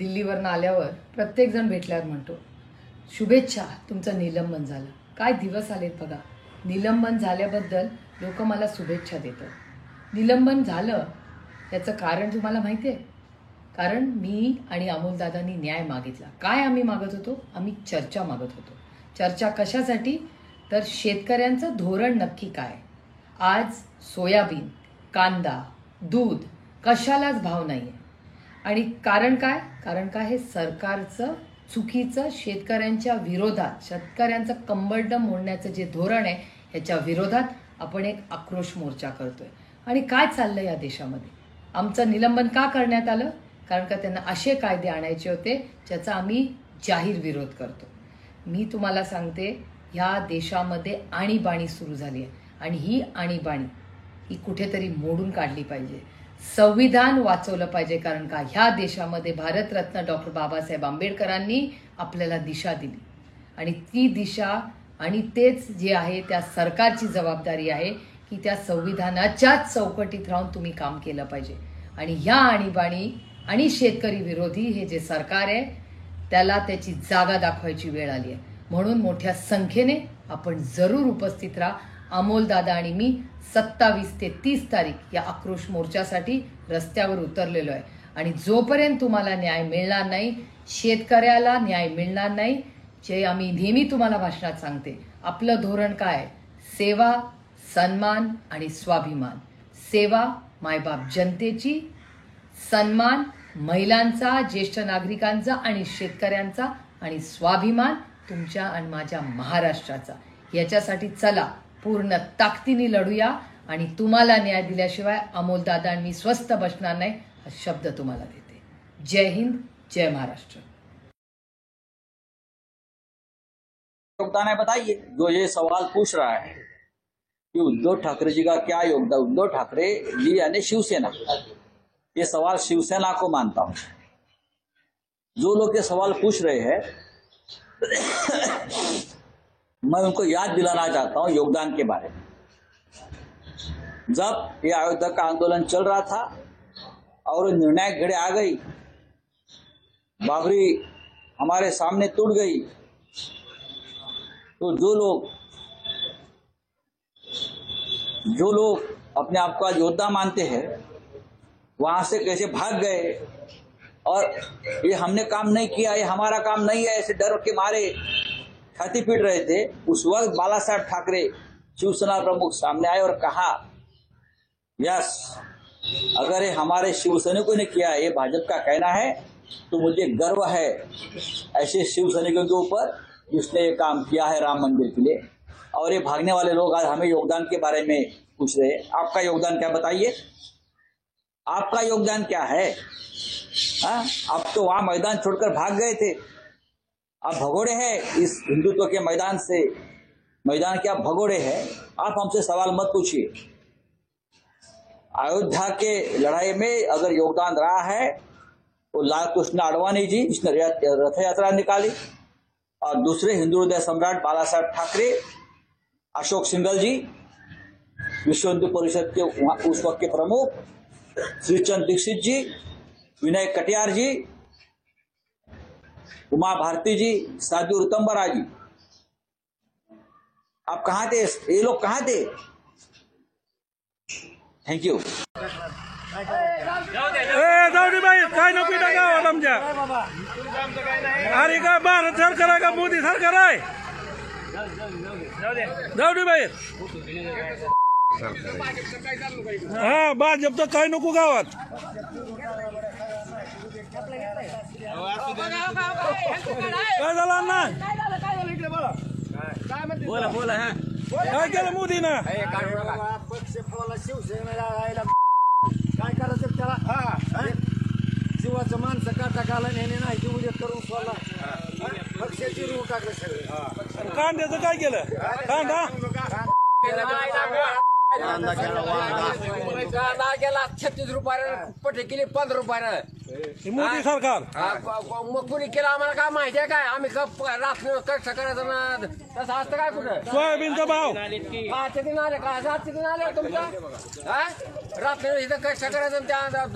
दिल्लीवरून आल्यावर प्रत्येकजण भेटल्यावर म्हणतो शुभेच्छा, तुमचं निलंबन झालं. काय दिवस आलेत बघा. निलंबन झाल्याबद्दल लोक मला शुभेच्छा देतात. निलंबन झालं याचं कारण तुम्हाला माहिती आहे? कारण मी आणि अमोलदादांनी न्याय मागितला. काय आम्ही मागत होतो? आम्ही चर्चा मागत होतो. चर्चा कशासाठी? तर शेतकऱ्यांचं धोरण नक्की काय. आज सोयाबीन, कांदा, दूध कशालाच भाव नाही आहे. आणि कारण काय? कारण काय? हे सरकारचं चुकीचं शेतकऱ्यांच्या विरोधात, शेतकऱ्यांचं कंबरडं मोडण्याचं जे धोरण आहे ह्याच्या विरोधात आपण एक आक्रोश मोर्चा करतोय. आणि काय चाललं या देशामध्ये? आमचं निलंबन का करण्यात आलं? कारण का त्यांना असे कायदे आणायचे होते ज्याचा आम्ही जाहीर विरोध करतो. मी तुम्हाला सांगते, ह्या देशामध्ये आणीबाणी सुरू झाली आहे आणि ही आणीबाणी ही कुठेतरी मोडून काढली पाहिजे. संविधान वाचवलं पाहिजे. कारण का ह्या देशामध्ये भारतरत्न डॉक्टर बाबासाहेब आंबेडकरांनी आपल्याला दिशा दिली आणि ती दिशा आणि तेच जे आहे त्या सरकारची जबाबदारी आहे की त्या संविधानाच्याच चौकटीत राहून तुम्ही काम केलं पाहिजे. आणि ह्या आणीबाणी आणि शेतकरी विरोधी हे जे सरकार आहे त्याला त्याची जागा दाखवायची वेळ आली आहे. म्हणून मोठ्या संख्येने आपण जरूर उपस्थित राहा. अमोलदादा आणि मी 27 ते 30 तारीख या आक्रोश मोर्चासाठी रस्त्यावर उतरलेलो आहे. आणि जोपर्यंत तुम्हाला न्याय मिळणार नाही, शेतकऱ्याला न्याय मिळणार नाही, जे आम्ही नेहमी तुम्हाला भाषणात सांगते, आपलं धोरण काय? सेवा, सन्मान आणि स्वाभिमान. सेवा मायबाप जनतेची, सन्मान महिलांचा, ज्येष्ठ नागरिकांचा आणि शेतकऱ्यांचा, आणि स्वाभिमान तुमच्या आणि माझ्या महाराष्ट्राचा. याच्यासाठी चला पूर्ण ताकदीने लढूया. आणि तुम्हाला न्याय दिल्याशिवाय अमोलदादा आणि मी स्वस्थ बसणार नाही हा शब्द तुम्हाला देते. जय हिंद, जय महाराष्ट्र. योगदान है बताइए. जो ये सवाल पूछ रहा है कि उद्धव ठाकरे जी का क्या योगदान. उद्धव ठाकरे जी यानी शिवसेना. ये सवाल शिवसेना को मानता हूं. जो लोग ये सवाल पूछ रहे हैं मैं उनको याद दिलाना चाहता हूं योगदान के बारे में. जब ये अयोध्या का आंदोलन चल रहा था और निर्णायक घड़ी आ गई, बाबरी हमारे सामने टूट गई, तो जो लोग अपने आप को योद्धा मानते हैं वहां से कैसे भाग गए और ये हमने काम नहीं किया, ये हमारा काम नहीं है, ऐसे डर के मारे छाती पीट रहे थे. उस वक्त बाला साहब ठाकरे शिवसेना प्रमुख सामने आए और कहा यस, अगर ये हमारे शिवसैनिकों ने किया, ये भाजपा का कहना है, तो मुझे गर्व है ऐसे शिवसैनिकों के ऊपर जिसने ये काम किया है राम मंदिर के लिए. और ये भागने वाले लोग आज हमें योगदान के बारे में पूछ रहे हैं. आपका योगदान क्या बताइए? आपका योगदान क्या है? आप तो वहां मैदान छोड़कर भाग गए थे. आप भगोड़े हैं इस हिंदुत्व के मैदान से. मैदान के आप भगोड़े हैं. आप हमसे सवाल मत पूछिए. अयोध्या के लड़ाई में अगर योगदान रहा है तो लाल कृष्ण आडवाणी जी जिसने रथ यात्रा निकाली, और दूसरे हिंदू हृदय सम्राट बाला साहब ठाकरे, अशोक सिंघल जी, विश्व हिंदू परिषद के उस वक्त के प्रमुख श्रीचंद दीक्षित जी, विनय कटियार जी, उमा भारती जी, साधु ऋतंबरा जी. आप कहाँ थे? ये लोग कहाँ थे? Thank you. जाऊ बाई, काय नको टाका आमच्या. अरे का भारत सरकार आहे का मोदी सरकार आहे? जाऊ दे बाई. हा भाजपचं काय नको गावात. काय झालं अण्णा? बोला बोला. हा काय केलं मोदीनं? काय करायचं त्याला? जीवाचं माणसं काटा घाला नेणे नाही ते उद्या करून सोडला. पक्षाची रूळ टाकलं सगळे. कांद्याचं काय केलं? कांदा गेला 36 रुपयानं, पटे केली 15 रुपयानं. मोदी सरकार. मग कुणी केलं आम्हाला काय माहिती आहे? काय आम्ही रात्र कष्ट करायचं ना, तसं असतं काय कुठं? सोयाबीनचा भाव दिन आले का? 7 दिन आले तुमचा. रात्र इथं कष्ट करायचं त्या